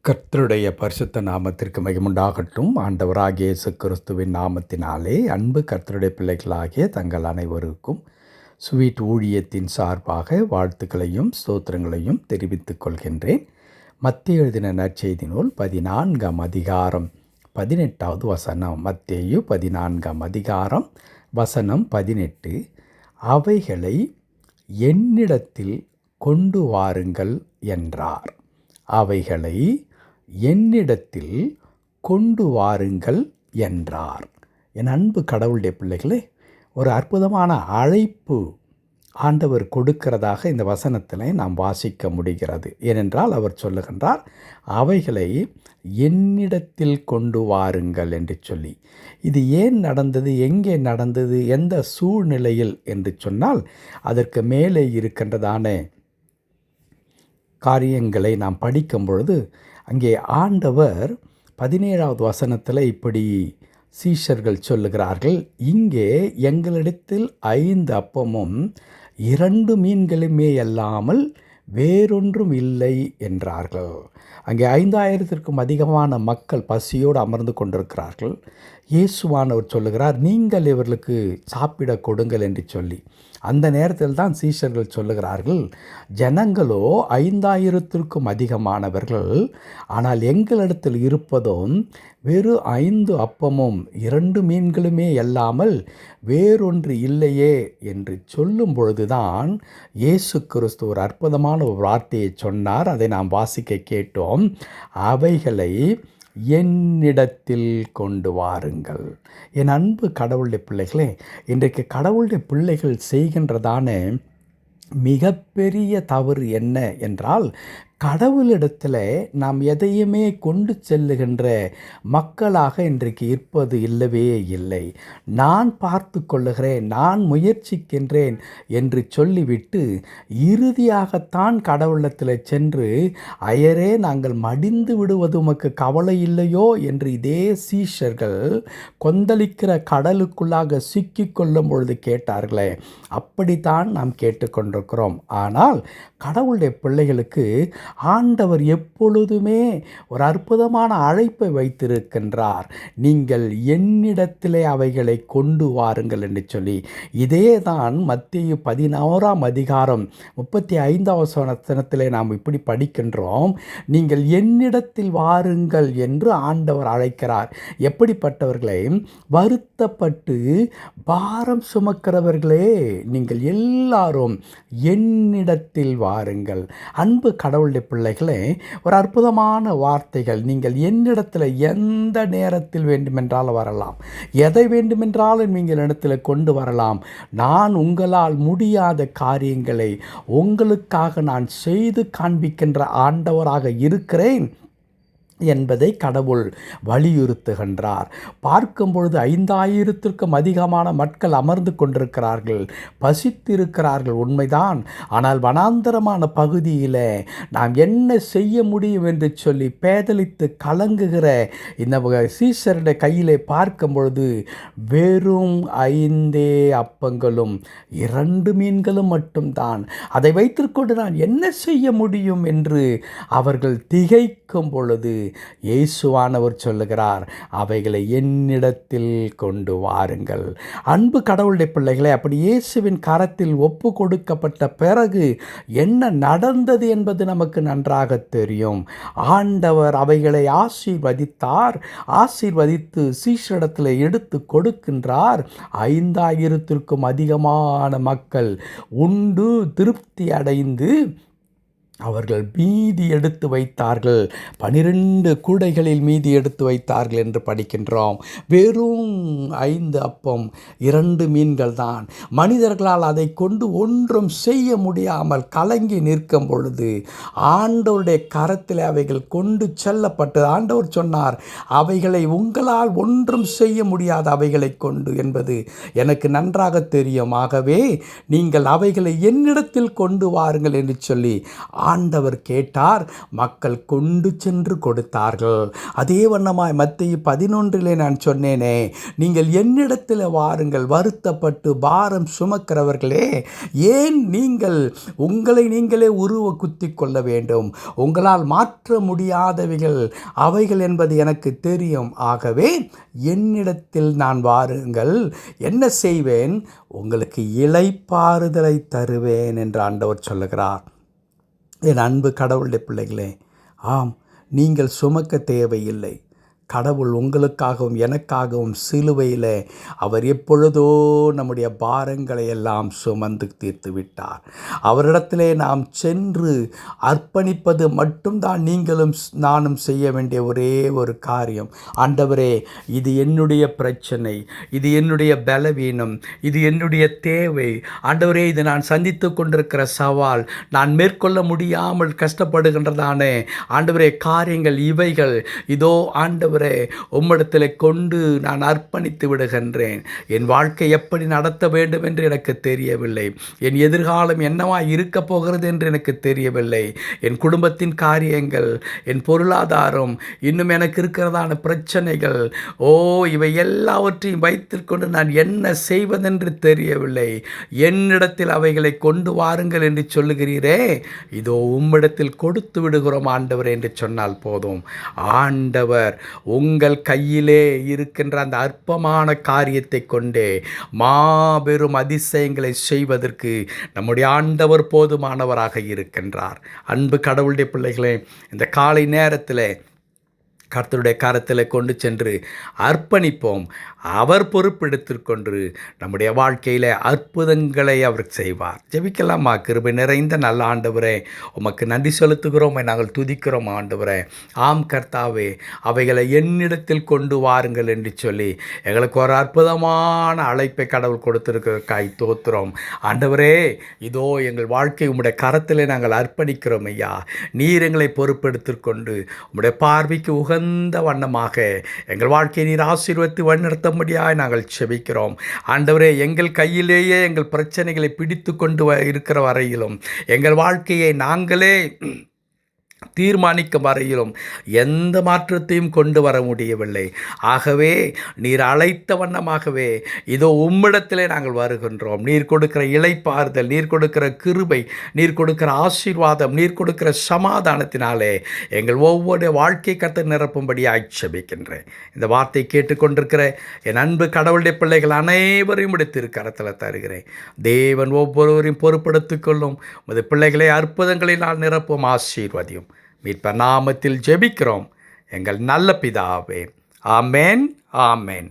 கர்த்தருடைய பரிசுத்த நாமத்திற்கு மகிமுண்டாகட்டும். ஆண்டவராகிய இயேசு கிறிஸ்துவின் நாமத்தினாலே அன்பு கர்த்தருடைய பிள்ளைகளாகிய தங்கள் அனைவருக்கும் ஸ்வீட் ஊழியத்தின் சார்பாக வாழ்த்துக்களையும் ஸ்தோத்திரங்களையும் தெரிவித்துக் கொள்கின்றேன். மத்தேயு எழுதின நற்செய்தி நூல் 14ஆம் அதிகாரம் 18வது வசனம். மத்தேயு 14ஆம் அதிகாரம் வசனம் 18. அவைகளை என்னிடத்தில் கொண்டு வாருங்கள் என்றார். அவைகளை என்னிடத்தில் கொண்டு வாருங்கள் என்றார். என் அன்பு கடவுளுடைய பிள்ளைகளே, ஒரு அற்புதமான அழைப்பு ஆண்டவர் கொடுக்கிறதாக இந்த வசனத்தில் நாம் வாசிக்க முடிகிறது. ஏனென்றால் அவர் சொல்லுகின்றார், அவைகளை என்னிடத்தில் கொண்டு வாருங்கள் என்று சொல்லி. இது ஏன் நடந்தது, எங்கே நடந்தது, எந்த சூழ்நிலையில் என்று சொன்னால் அதற்கு மேலே இருக்கின்றதான காரியங்களை நாம் படிக்கும் பொழுது அங்கே ஆண்டவர் 17வது வசனத்தில் இப்படி சீஷர்கள் சொல்லுகிறார்கள், இங்கே எங்களிடத்தில் 5 அப்பமும் 2 மீன்களுமே அல்லாமல் வேறொன்றும் இல்லை என்றார்கள். அங்கே 5000த்திற்கும் அதிகமான மக்கள் பசியோடு அமர்ந்து கொண்டிருக்கிறார்கள். இயேசுவானவர் சொல்லுகிறார், நீங்கள் இவர்களுக்கு சாப்பிட கொடுங்கள் என்று சொல்லி. அந்த நேரத்தில் தான் சீஷர்கள் சொல்லுகிறார்கள், ஜனங்களோ 5000த்திற்கும் அதிகமானவர்கள், ஆனால் எங்களிடத்தில் இருப்பதும் வெறும் 5 அப்பமும் 2 மீன்களுமே அல்லாமல் வேறொன்று இல்லையே என்று சொல்லும் பொழுதுதான் இயேசு கிறிஸ்து ஒரு அற்புதமான ஒரு வார்த்தையை சொன்னார். அதை நாம் வாசிக்க கேட்டோம். அவைகளை என்னிடத்தில் கொண்டு வாருங்கள். என் அன்பு கடவுளுடைய பிள்ளைகளே, இன்றைக்கு கடவுளுடைய பிள்ளைகள் செய்கின்றதான மிகப்பெரிய தவறு என்ன என்றால், கடவுளிடத்தில் நாம் எதையுமே கொண்டு செல்லுகின்ற மக்களாக இன்றைக்கு இருப்பது இல்லவே இல்லை. நான் பார்த்து கொள்ளுகிறேன், நான் முயற்சிக்கின்றேன் என்று சொல்லிவிட்டு இறுதியாகத்தான் கடவுளிடத்தில் சென்று, ஐயரே நாங்கள் மடிந்து விடுவது உமக்கு கவலை இல்லையோ என்று இதே சீஷர்கள் கொந்தளிக்கிற கடலுக்குள்ளாக சிக்கி கொள்ளும் பொழுது கேட்டார்களே, அப்படித்தான் நாம் கேட்டுக்கொண்டிருக்கிறோம். ஆனால் கடவுளுடைய பிள்ளைகளுக்கு ஆண்டவர் எப்பொழுதுமே ஒரு அற்புதமான அழைப்பை வைத்திருக்கின்றார். நீங்கள் என்னிடத்திலே அவைகளை கொண்டு வாருங்கள் என்று சொல்லி. இதே தான் மத்தேயு 11ஆம் அதிகாரம் 35வது வசனத்திலே நாம் இப்படி படிக்கின்றோம், நீங்கள் என்னிடத்தில் வாருங்கள் என்று ஆண்டவர் அழைக்கிறார். எப்படிப்பட்டவர்களை? வருத்தப்பட்டு பாரம் சுமக்கிறவர்களே, நீங்கள் எல்லாரும் என்னிடத்தில் வாருங்கள். அன்பு கடவுளுடைய பிள்ளைகளே, ஒரு அற்புதமான வார்த்தைகள். நீங்கள் என்னிடத்தில் எந்த நேரத்தில் வேண்டுமென்றாலும் வரலாம், எதை வேண்டுமென்றாலும் நீங்கள் இடத்துல கொண்டு வரலாம். நான் உங்களால் முடியாத காரியங்களை உங்களுக்காக நான் செய்து காண்பிக்கின்ற ஆண்டவராக இருக்கிறேன் என்பதை கடவுள் வலியுறுத்துகின்றார். பார்க்கும் பொழுது 5000த்திற்கும் அதிகமான மக்கள் அமர்ந்து கொண்டிருக்கிறார்கள், பசித்திருக்கிறார்கள், உண்மைதான். ஆனால் வனாந்தரமான பகுதியில் நாம் என்ன செய்ய முடியும் என்று சொல்லி பேதலித்து கலங்குகிற இந்த சீஷருடைய கையிலே பார்க்கும் பொழுது வெறும் 5 அப்பங்களும் 2 மீன்களும் மட்டும்தான். அதை வைத்திருக்கொண்டு நான் என்ன செய்ய முடியும் என்று அவர்கள் திகைக்கும் பொழுது இயேசுவானவர் சொல்லுகிறார், அவைகளை என்னிடத்தில் கொண்டு வாருங்கள். அன்பு கடவுளுடைய பிள்ளைகளை, அப்படி இயேசுவின் கரத்தில் ஒப்பு கொடுக்கப்பட்ட பிறகு என்ன நடந்தது என்பது நமக்கு நன்றாக தெரியும். ஆண்டவர் அவைகளை ஆசீர்வதித்தார். ஆசீர்வதித்து சீஷரிடத்தில் எடுத்து கொடுக்கின்றார். 5000த்திற்கும் அதிகமான மக்கள் உண்டு திருப்தி அடைந்து அவர்கள் மீதி எடுத்து வைத்தார்கள். 12 கூடைகளில் மீதி எடுத்து வைத்தார்கள் என்று படிக்கின்றோம். வெறும் 5 அப்பம் 2 மீன்கள் தான். மனிதர்களால் அதை கொண்டு ஒன்றும் செய்ய முடியாமல் கலங்கி நிற்கும் பொழுது ஆண்டவருடைய கரத்தில் அவைகள் கொண்டு செல்லப்பட்டு ஆண்டவர் சொன்னார், அவைகளை உங்களால் ஒன்றும் செய்ய முடியாது அவைகளை கொண்டு என்பது எனக்கு நன்றாக தெரியும். ஆகவே நீங்கள் அவைகளை என்னிடத்தில் கொண்டு வாருங்கள் என்று சொல்லி ஆண்டவர் கேட்டார், மக்கள் கொண்டு சென்று கொடுத்தார்கள். அதே வண்ணமாய் மத்தேயு 11 நான் சொன்னேனே, நீங்கள் என்னிடத்தில் வாருங்கள் வருத்தப்பட்டு பாரம் சுமக்கிறவர்களே, ஏன் நீங்கள் உங்களை நீங்களே உருவ குத்தி கொள்ள வேண்டும்? உங்களால் மாற்ற முடியாதவைகள் அவைகள் என்பது எனக்கு தெரியும். ஆகவே என்னிடத்தில் நான் வாருங்கள், என்ன செய்வேன்? உங்களுக்கு இளைப்பாறுதலை தருவேன் என்று ஆண்டவர் சொல்லுகிறார். என் அன்பு கடவுளுடைய பிள்ளைகளே, ஆம், நீங்கள் சுமக்க தேவையில்லை. கடவுள் உங்களுக்காகவும் எனக்காகவும் சிலுவையில் அவர் எப்பொழுதோ நம்முடைய பாரங்களை எல்லாம் சுமந்து தீர்த்து விட்டார். அவரிடத்திலே நாம் சென்று அர்ப்பணிப்பது மட்டும்தான் நீங்களும் நானும் செய்ய வேண்டிய ஒரே ஒரு காரியம். ஆண்டவரே, இது என்னுடைய பிரச்சனை, இது என்னுடைய பலவீனம், இது என்னுடைய தேவை. ஆண்டவரே, இது நான் சந்தித்து கொண்டிருக்கிற சவால், நான் மேற்கொள்ள முடியாமல் கஷ்டப்படுகின்றதானே ஆண்டவரே காரியங்கள் இவைகள், இதோ ஆண்டவர் உம்மிடத்தில் கொண்டு நான் அர்ப்பணித்து விடுகின்றேன். என் வாழ்க்கை எப்படி நடத்த வேண்டும் என்று எனக்கு தெரியவில்லை. என் எதிர்காலம் என்னவா இருக்க போகிறது என்று எனக்கு தெரியவில்லை. என் குடும்பத்தின் காரியங்கள், என் பொருளாதாரம், இன்னும் எனக்கு இருக்கிறதான பிரச்சனைகள், இவை எல்லாவற்றையும் வைத்துக்கொண்டு நான் என்ன செய்வதென்று தெரியவில்லை. என்னிடத்தில் அவைகளை கொண்டு வாருங்கள் என்று சொல்லுகிறீரே, இதோ உம்மிடத்தில் கொடுத்து விடுகிறோம் ஆண்டவர் என்று சொன்னால் போதும். ஆண்டவர் உங்கள் கையிலே இருக்கின்ற அந்த அற்பமான காரியத்தை கொண்டே மாபெரும் அதிசயங்களை செய்வதற்கு நம்முடைய ஆண்டவர் போதுமானவராக இருக்கின்றார். அன்பு கடவுளுடைய பிள்ளைகளே, இந்த காலை நேரத்தில் கர்த்தருடைய கரத்தில் கொண்டு சென்று அர்ப்பணிப்போம். அவர் பொறுப்பெடுத்துக்கொண்டு நம்முடைய வாழ்க்கையில் அற்புதங்களை அவர் செய்வார். ஜெபிக்கலாமா? கிருபை நிறைந்த நல்ல ஆண்டவரே, உமக்கு நன்றி செலுத்துகிறோம், நாங்கள் துதிக்கிறோம் ஆண்டவரே. ஆம் கர்த்தாவே, அவைகளை என்னிடத்தில் கொண்டு வாருங்கள் என்று சொல்லி எங்களுக்கு ஒரு அற்புதமான அழைப்பை கடவுள் கொடுத்திருக்காய் தோத்துறோம் ஆண்டவரே. இதோ எங்கள் வாழ்க்கை உம்முடைய கரத்தில் நாங்கள் அர்ப்பணிக்கிறோம் ஐயா. நீர் எங்களை பொறுப்பெடுத்துக்கொண்டு உம்முடைய பார்வைக்கு உகந்த வண்ணமாக எங்கள் வாழ்க்கையை நீர் ஆசீர்வதித்து வழிநடத்தும்படியாய் நாங்கள் செபிக்கிறோம் ஆண்டவரே. எங்கள் கையிலேயே எங்கள் பிரச்சனைகளை பிடித்து கொண்டு இருக்கிற வரையிலும் எங்கள் வாழ்க்கையை நாங்களே தீர்மானிக்கும் வரையிலும் எந்த மாற்றத்தையும் கொண்டு வர முடியவில்லை. ஆகவே நீர் அழைத்த வண்ணமாகவே இதோ உம்மிடத்திலே நாங்கள் வருகின்றோம். நீர் கொடுக்கிற இளைப்பாறுதல், நீர் கொடுக்கிற கிருபை, நீர் கொடுக்கிற ஆசீர்வாதம், நீர் கொடுக்கிற சமாதானத்தினாலே எங்கள் ஒவ்வொரு வாழ்க்கை கர்த்தர் நிரப்பும்படி ஆட்சேபிக்கின்றேன். இந்த வார்த்தை கேட்டுக்கொண்டிருக்கிற என் அன்பு கடவுளுடைய பிள்ளைகள் அனைவரையும் எடுத்து கரத்தில் தருகிறேன். தேவன் ஒவ்வொருவரையும் பொறுப்படுத்திக் கொள்ளும். உமது பிள்ளைகளை அற்புதங்களினால் நிரப்பும் ஆசீர்வதியும். மீட்பர் நாமத்தில் ஜெபிக்கிறோம் எங்கள் நல்ல பிதாவே. ஆமென், ஆமென்.